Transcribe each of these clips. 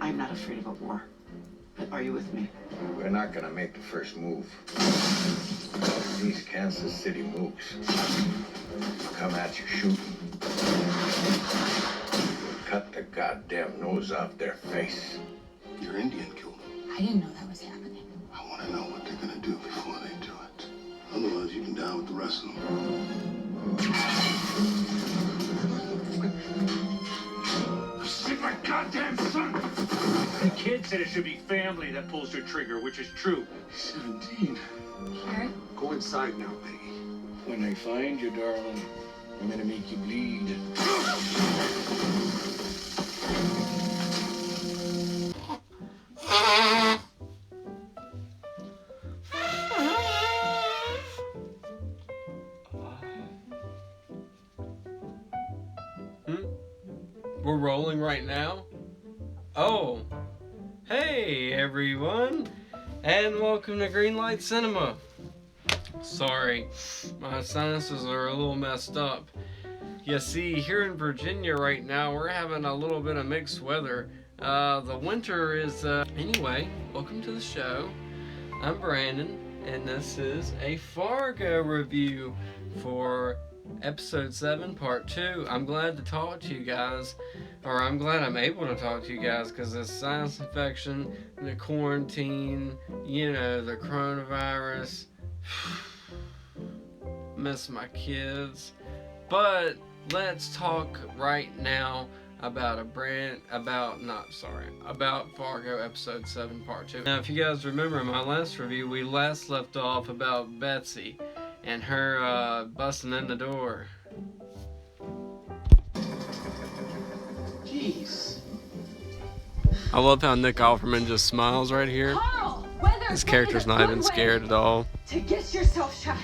I'm not afraid of a war. But are you with me? We're not gonna make the first move. These Kansas City mooks come at you shooting. Cut the goddamn nose off their face. Your Indian killed him. I didn't know that was happening. I want to know what they're gonna do before they do it. Otherwise, you can die with the rest of them. Shoot my goddamn son! The kid said it should be family that pulls the trigger, which is true. 17. Harry? Go inside now, Peggy. When they find you, darling, I'm gonna make you bleed. We're rolling right now? Oh, hey everyone, and welcome to Greenlight Cinema. Sorry, my sinuses are a little messed up. You see, here in Virginia right now, we're having a little bit of mixed weather. The winter is, anyway, welcome to the show. I'm Brandon, and this is a Fargo review for Episode 7, Part 2. I'm glad to talk to you guys, or I'm glad I'm able to talk to you guys, because this sinus infection, the quarantine, you know, the coronavirus, miss my kids. But let's talk right now about about Fargo Episode 7, Part 2. Now, if you guys remember in my last review, we last left off about Betsy and her busting in the door. Jeez. I love how Nick Offerman just smiles right here. Carl! His character's not even scared at all. To get yourself shot.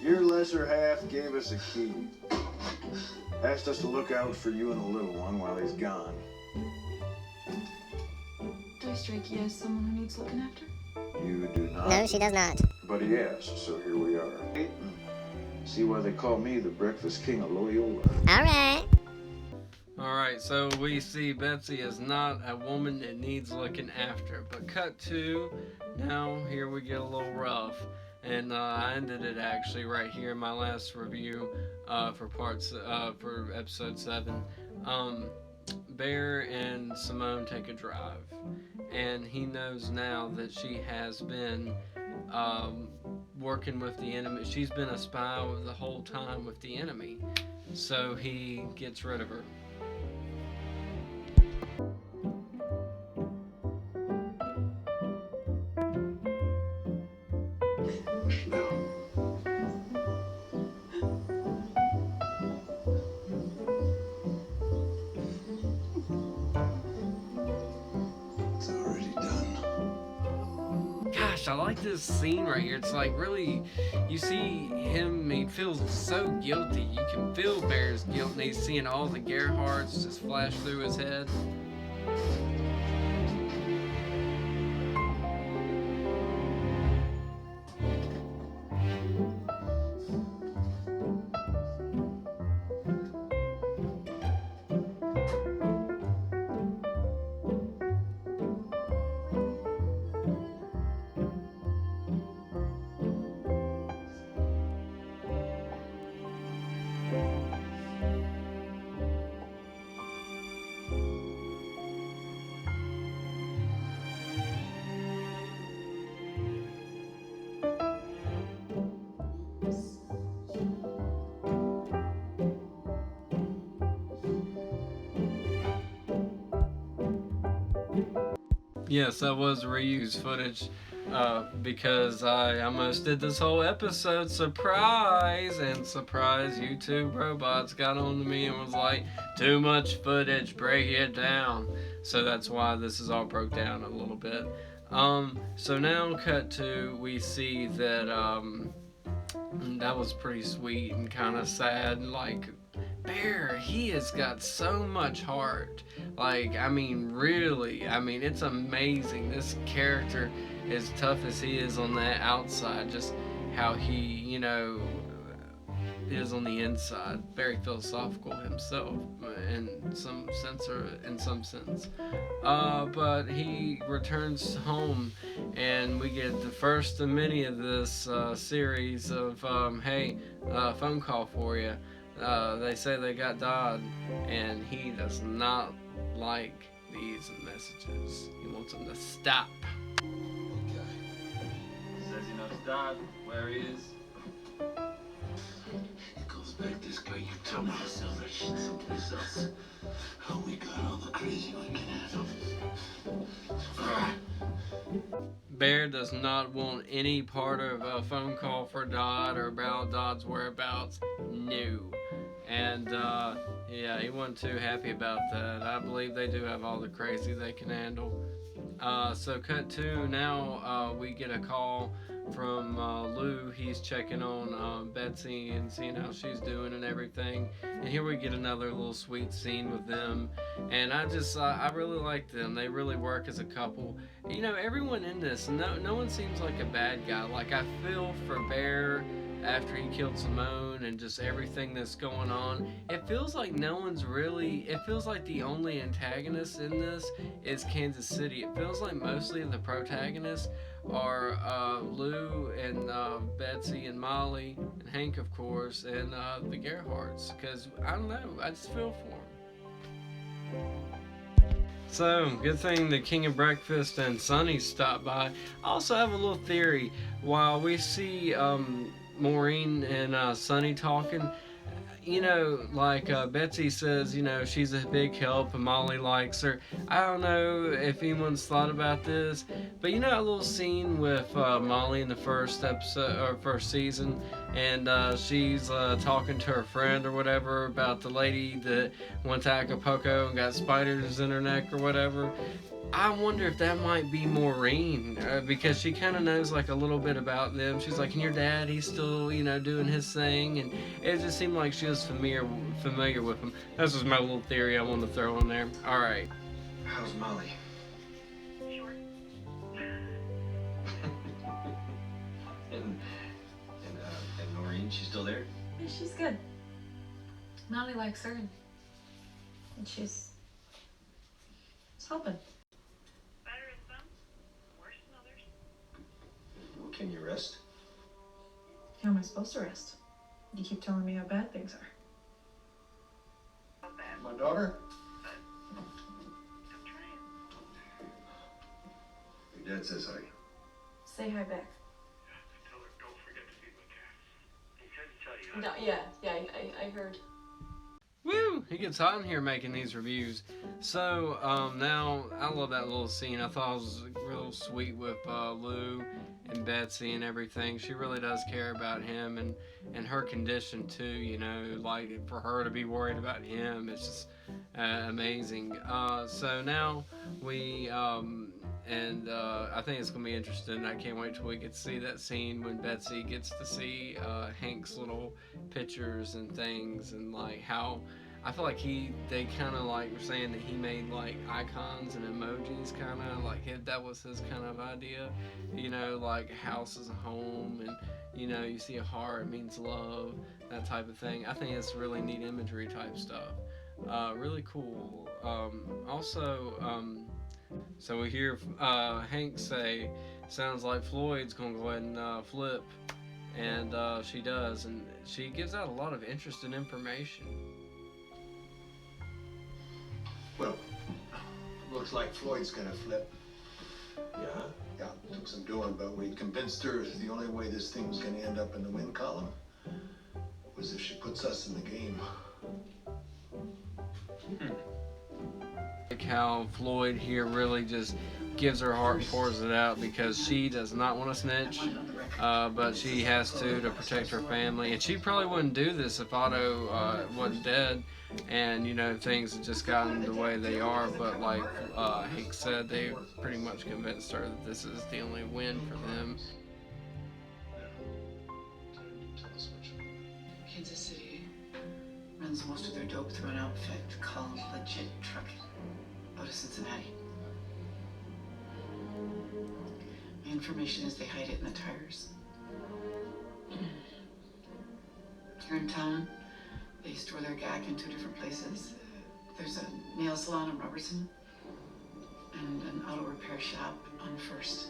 Your lesser half gave us a key. Asked us to look out for you and the little one while he's gone. Do I strike you as someone who needs looking after? You do not. No, she does not. But he asked, so here we are. See why they call me the Breakfast King of Loyola. Alright. Alright, so we see Betsy is not a woman that needs looking after. But cut to, now here we get a little rough. And I ended it actually right here in my last review for Episode 7. Bear and Simone take a drive. And he knows now that she has been working with the enemy. She's been a spy the whole time with the enemy. So he gets rid of her. It's already done. Gosh, I like this scene right here. It's like really, you see him, he feels so guilty. You can feel Bear's guilt, and he's seeing all the Gerhards just flash through his head. Yes, that was reused footage because I almost did this whole episode surprise, and surprise, YouTube robots got on to me and was like, too much footage, break it down. So that's why this is all broke down a little bit. So now cut to, we see that that was pretty sweet and kind of sad. Like, Bear, he has got so much heart. Like, I mean, really, I mean, it's amazing. This character, as tough as he is on that outside, just how he, you know, is on the inside. Very philosophical himself, in some sense. But he returns home, and we get the first of many of this series of hey, phone call for you. They say they got Dodd, and he does not like these messages. He wants them to stop. Says he knows Dodd, where he is. It goes back this guy. You tell me to sell that shit someplace else. How we got all the crazy we can handle. Bear does not want any part of a phone call for Dodd or about Dodd's whereabouts. No. And yeah, he wasn't too happy about that. I believe they do have all the crazy they can handle. So cut to now, we get a call from Lou. He's checking on Betsy and seeing how she's doing and everything. And here we get another little sweet scene with them. And I really like them. They really work as a couple. You know, everyone in this, no one seems like a bad guy. Like, I feel for Bear after he killed Simone and just everything that's going on. It feels like it feels like the only antagonist in this is Kansas City. It feels like mostly the protagonists are Lou and Betsy and Molly and Hank, of course, and the Gerhardts, because I don't know, I just feel for them. So, good thing the King of Breakfast and Sonny stopped by. I also have a little theory. While we see Maureen and Sonny talking, you know, like Betsy says, you know, she's a big help and Molly likes her. I don't know if anyone's thought about this, but you know, a little scene with Molly in the first episode or first season, and she's talking to her friend or whatever about the lady that went to Acapulco and got spiders in her neck or whatever. I wonder if that might be Maureen, because she kind of knows like a little bit about them. She's like, and your dad, he's still, you know, doing his thing, and it just seemed like she was familiar with him. This was my little theory I wanted to throw in there. All right. How's Molly? And Noreen, she's still there? Yeah, she's good. Molly likes her, and she's helping. Better in some, worse in others. Well, can you rest? How am I supposed to rest? You keep telling me how bad things are. Not bad, My daughter? I'm trying. Your dad says hi. Say hi back. Tell her don't forget to feed my cat. He said to tell you. No, yeah, I heard. Woo! He gets hot in here making these reviews. So, now, I love that little scene. I thought it was real sweet with Lou and Betsy and everything. She really does care about him and her condition too, you know, like for her to be worried about him, it's just amazing. So now we, I think it's going to be interesting. I can't wait till we get to see that scene when Betsy gets to see Hank's little pictures and things, and like how I feel like they kind of like were saying that he made like icons and emojis, kind of like that was his kind of idea, you know, like house is a home, and you know, you see a heart, it means love, that type of thing. I think it's really neat imagery type stuff. Really cool. So we hear Hank say, sounds like Floyd's gonna go ahead and flip, and she does, and she gives out a lot of interesting information. Well, looks like Floyd's gonna flip. Yeah? Yeah, took some doing, but we convinced her the only way this thing was gonna end up in the win column was if she puts us in the game. Like how Floyd here really just gives her heart and pours it out, because she does not want to snitch, but she has to protect her family, and she probably wouldn't do this if Otto wasn't dead, and you know, things have just gotten the way they are. But like Hank said, they pretty much convinced her that this is the only win for them. Kansas City runs most of their dope through an outfit called Legit Trucking out of Cincinnati. My information is they hide it in the tires. here in town. They store their gag in 2 different places. There's a nail salon on Robertson and an auto repair shop on First.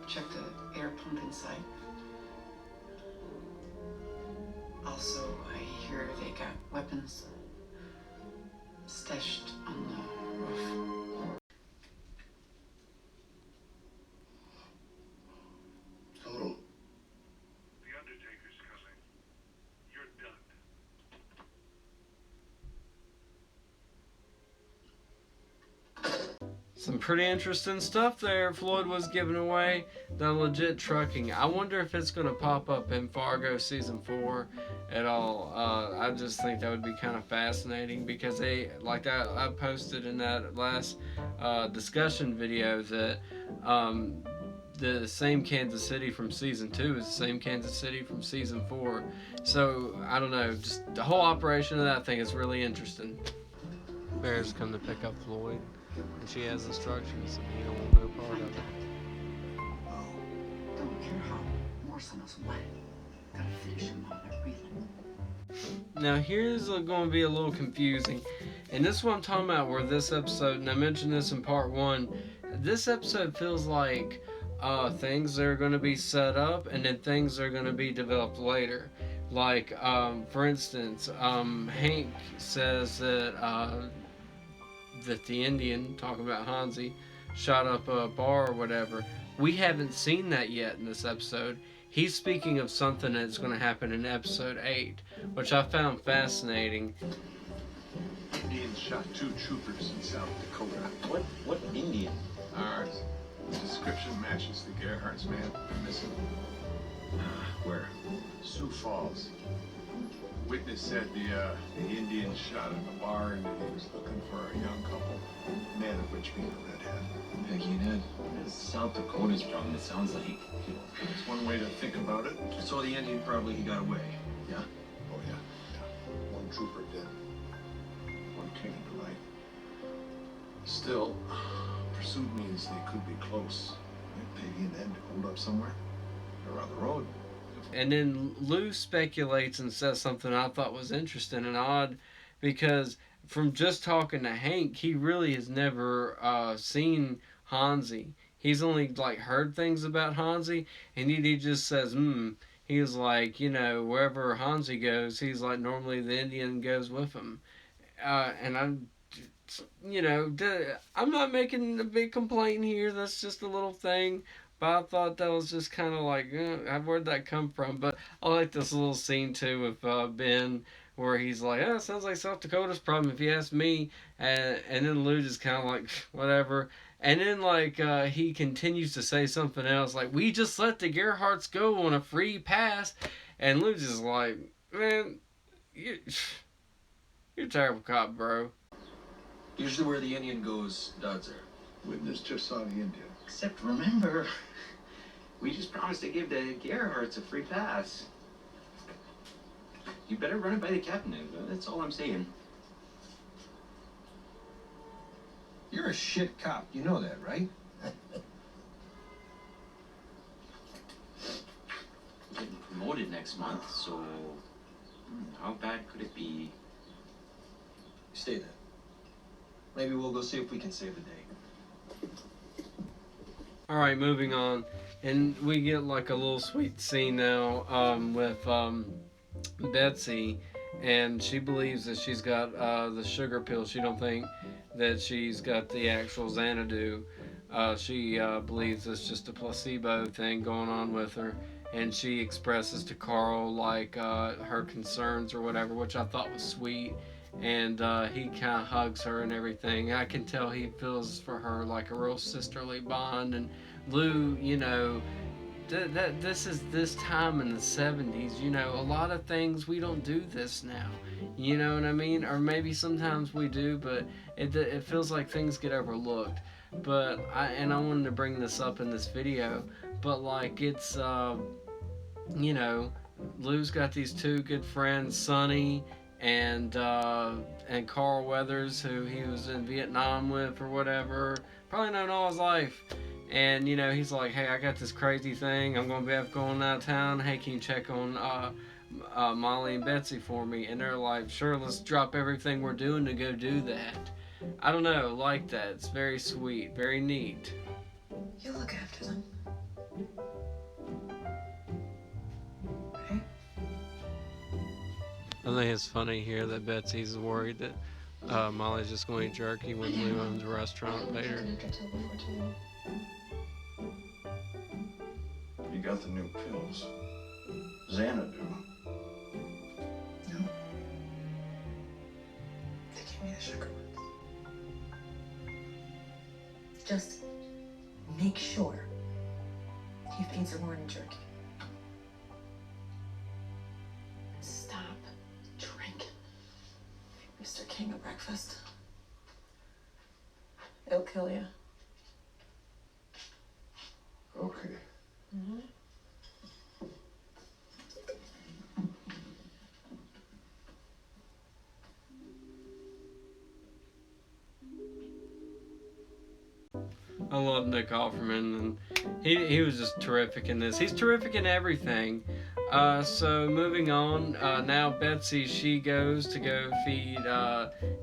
Check the air pump inside. Also, I hear they got weapons stashed on the roof. Hello. The Undertaker's coming. You're done. Some pretty interesting stuff there. Floyd was giving away the legit trucking. I wonder if it's going to pop up in Fargo season 4 at all. I just think that would be kind of fascinating because they, like I posted in that last discussion video that the same Kansas City from season 2 is the same Kansas City from season 4. So I don't know, just the whole operation of that I think is really interesting. Bear's come to pick up Floyd. And she has instructions, and he don't want no part of it. Don't care how Morrison is wet. Gotta finish him while they're breathing. Now here's going to be a little confusing, and this is what I'm talking about. Where this episode, and I mentioned this in part 1, this episode feels like things that are going to be set up, and then things that are going to be developed later. Like, for instance, Hank says that the Indian, talking about Hansi, shot up a bar or whatever. We haven't seen that yet in this episode. He's speaking of something that's going to happen in episode 8, which I found fascinating. Indians shot 2 troopers in South Dakota. What Indian? Ours. The description matches the Gerhardt's man missing. Where? Sioux Falls. Witness said the Indian shot at the bar and he was looking for a young couple, man of which being a redhead. Peggy and Ed. It's South Dakota's problem, it sounds like. It's one way to think about it. So the Indian probably he got away. Yeah? Oh yeah, yeah. 1 trooper dead. 1 came to life. Still, pursuit means they could be close. Peggy and Ed hold up somewhere. Around the road. And then Lou speculates and says something I thought was interesting and odd, because from just talking to Hank, he really has never seen Hansi. He's only like heard things about Hansi, and he just says, He's like, wherever Hansi goes, he's like, normally the Indian goes with him. And I'm not making a big complaint here. That's just a little thing. But I thought that was just kind of like, where'd that come from? But I like this little scene too with Ben, where he's like, it sounds like South Dakota's problem if you ask me. And then Lou just kind of like, whatever. And then he continues to say something else, like, we just let the Gerhardts go on a free pass. And Lou's just like, man, you're a terrible cop, bro. Usually where the Indian goes, Dodds are. Witness just saw the Indian. Except remember, we just promised to give the Gerhardts a free pass. You better run it by the captain, that's all I'm saying. You're a shit cop. You know that, right? Getting promoted next month, so how bad could it be? Stay there. Maybe we'll go see if we can save the day. Alright, moving on. And we get like a little sweet scene now with Betsy, and she believes that she's got the sugar pill. She don't think that she's got the actual Xanadu. She believes it's just a placebo thing going on with her, and she expresses to Carl like her concerns or whatever, which I thought was sweet. And he kind of hugs her and everything. I can tell he feels for her like a real sisterly bond. And Lou, this is this time in the 70s. A lot of things we don't do this now. You know what I mean? Or maybe sometimes we do, but it feels like things get overlooked. But I wanted to bring this up in this video. But it's Lou's got these 2 good friends, Sonny and Carl Weathers, who he was in Vietnam with or whatever, probably known all his life. And he's like, hey, I got this crazy thing, I'm gonna be going out of town, hey, can you check on Molly and Betsy for me, and they're like, sure, let's drop everything we're doing to go do that. I don't know, like that. It's very sweet, very neat. You look after them. Right? I think it's funny here that Betsy's worried that Molly's just going to eat jerky when Lou owns a restaurant later. You got the new pills. Xanadu. No. They gave me the sugar ones. Just make sure he feeds her more than jerky. Stop drinking. Mr. King of breakfast. It'll kill you. Okay. Mm-hmm. I love Nick Offerman, and he was just terrific in this. He's terrific in everything. So moving on, now Betsy, she goes to go feed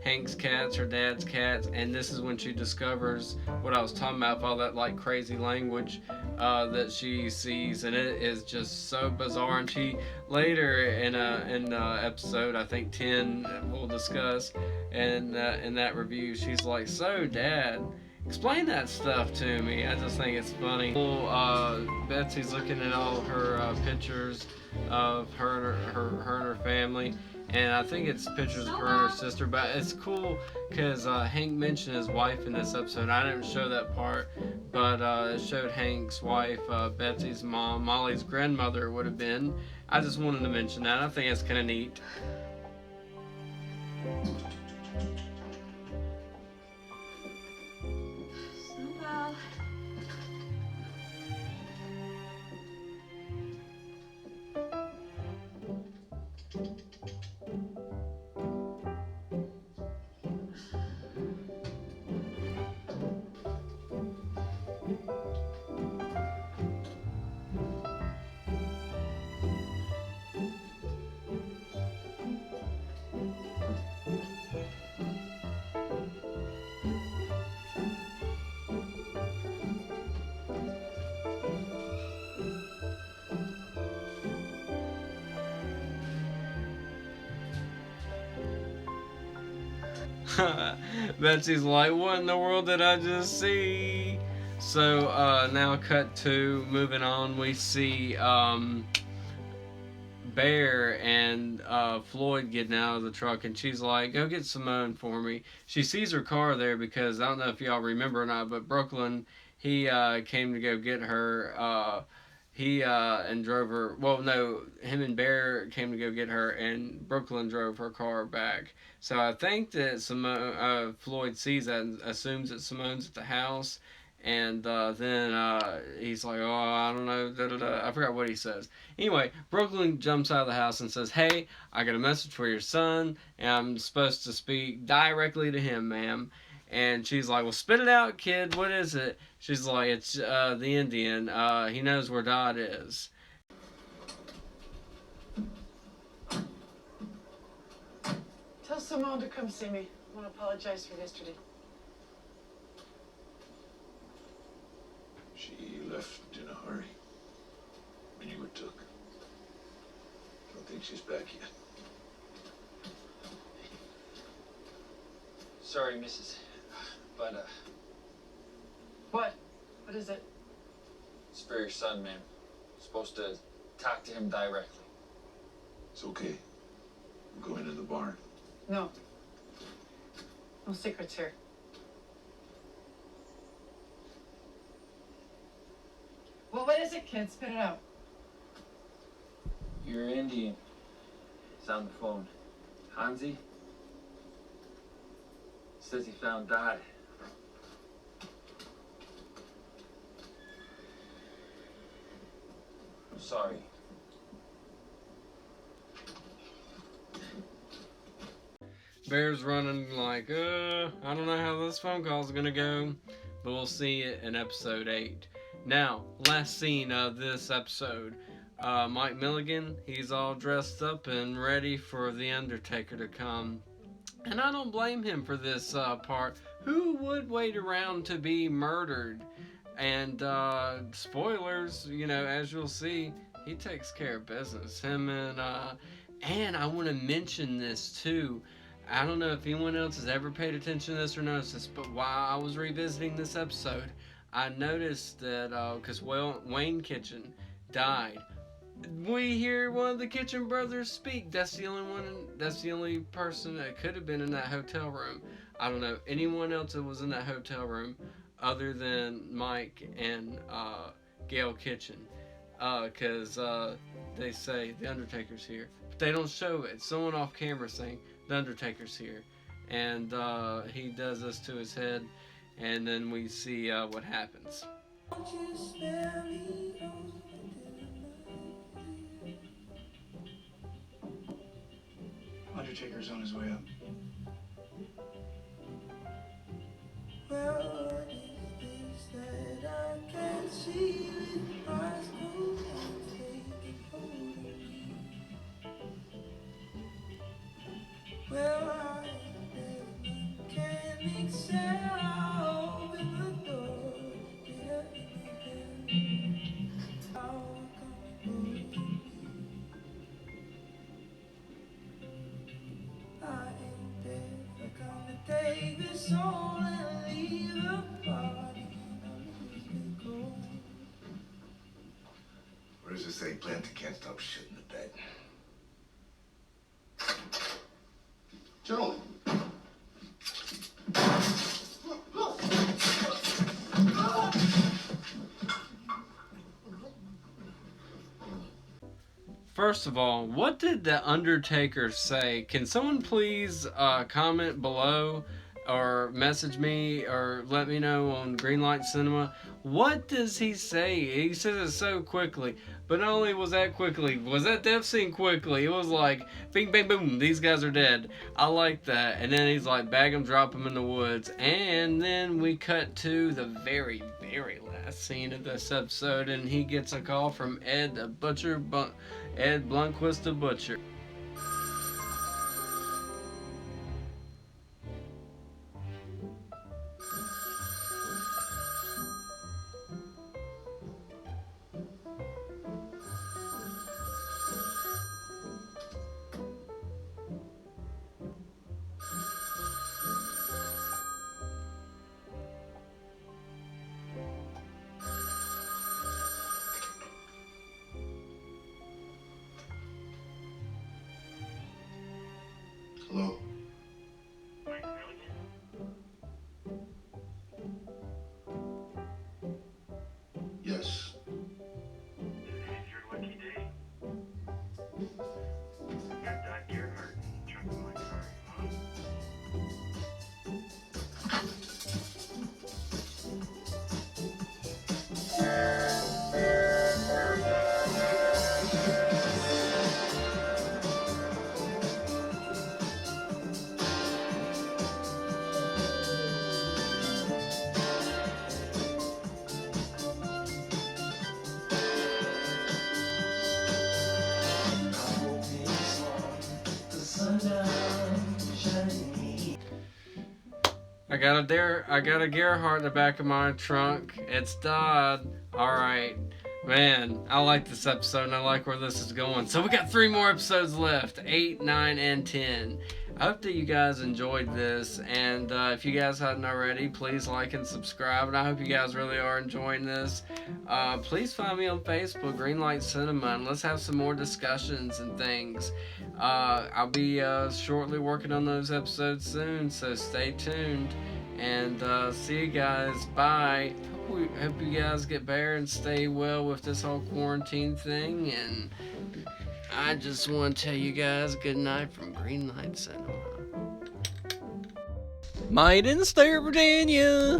Hank's cats, her dad's cats, and this is when she discovers what I was talking about, all that like crazy language that she sees, and it is just so bizarre. And she later in episode, I think 10, we'll discuss, and in that review, she's like, "So, Dad, explain that stuff to me." I just think it's funny. Betsy's looking at all her pictures of her and her family, and I think it's pictures of her and her sister. But it's cool because Hank mentioned his wife in this episode. I didn't show that part, but it showed Hank's wife, Betsy's mom, Molly's grandmother would have been. I just wanted to mention that. I think it's kind of neat. Snowball. Betsy's like, what in the world did I just see? So now cut to, moving on, we see Bear and Floyd getting out of the truck, and she's like, go get Simone for me. She sees her car there because, I don't know if y'all remember or not, but Brooklyn, he came to go get her. He and drove her. Well, no, him and Bear came to go get her, and Brooklyn drove her car back. So I think that Floyd sees that and assumes that Simone's at the house, and then he's like, "Oh, I don't know." Da, da, da. I forgot what he says. Anyway, Brooklyn jumps out of the house and says, "Hey, I got a message for your son, and I'm supposed to speak directly to him, ma'am." And she's like, "Well, spit it out, kid. What is it?" She's like, "It's the Indian. He knows where Dot is." Tell Simone to come see me. I want to apologize for yesterday. She left in a hurry when you were took. Don't think she's back yet. Sorry, Mrs. But, What? What is it? it's for your son, ma'am. Supposed to talk to him directly. It's okay. We're going in the barn. No. No secrets here. Well, what is it, kid? Spit it out. Your Indian is on the phone. Hansi says he found Dot. I'm sorry. Bear's running like, I don't know how this phone call's gonna go, but we'll see it in episode 8. Now, last scene of this episode, Mike Milligan, he's all dressed up and ready for the Undertaker to come. And I don't blame him for this part. Who would wait around to be murdered? And spoilers, you know, as you'll see, he takes care of business. Him and I want to mention this too. I don't know if anyone else has ever paid attention to this or noticed this, but while I was revisiting this episode, I noticed that because Wayne Kitchen died, we hear one of the Kitchen brothers speak. That's the only one. That's the only person that could have been in that hotel room. I don't know anyone else that was in that hotel room other than Mike and Gail Kitchen, because they say the Undertaker's here, but they don't show it. Someone off camera saying the Undertaker's here, and he does this to his head, and then we see what happens. Undertaker's on his way up. Well, what is this that I can't see with my eyes closed? It's taking hold of me. Well, I am mechanic, so I open the door, get up in the air. I'll come with me. I ain't dead, I come to take this soul and leave the body, and I lose the cold. Where does it say Planter can't stop shitting the bed? Gentlemen. First of all, what did the Undertaker say? Can someone please comment below or message me or let me know on Greenlight Cinema? What does he say? He says it so quickly. But not only was that quickly, was that death scene quickly? It was like, bing, bang, boom, these guys are dead. I like that. And then he's like, bag them, drop them in the woods. And then we cut to the very, very last scene of this episode, and he gets a call from Ed Blomquist the Butcher. Hello? Mike Milligan? Yes. Today's your lucky day. Got Doc Gerhardt in the trunk of my car, Mom. I got a Gerhardt in the back of my trunk. It's died. Alright. Man, I like this episode and I like where this is going. So we got 3 more episodes left. 8, 9, and 10. I hope that you guys enjoyed this. And if you guys hadn't already, please like and subscribe. And I hope you guys really are enjoying this. Please find me on Facebook, Greenlight Cinema, and let's have some more discussions and things. I'll be shortly working on those episodes soon, so stay tuned. And see you guys. Bye. Hope you guys get better and stay well with this whole quarantine thing. And I just want to tell you guys good night from Greenlight Cinema. Might in Star Virginia.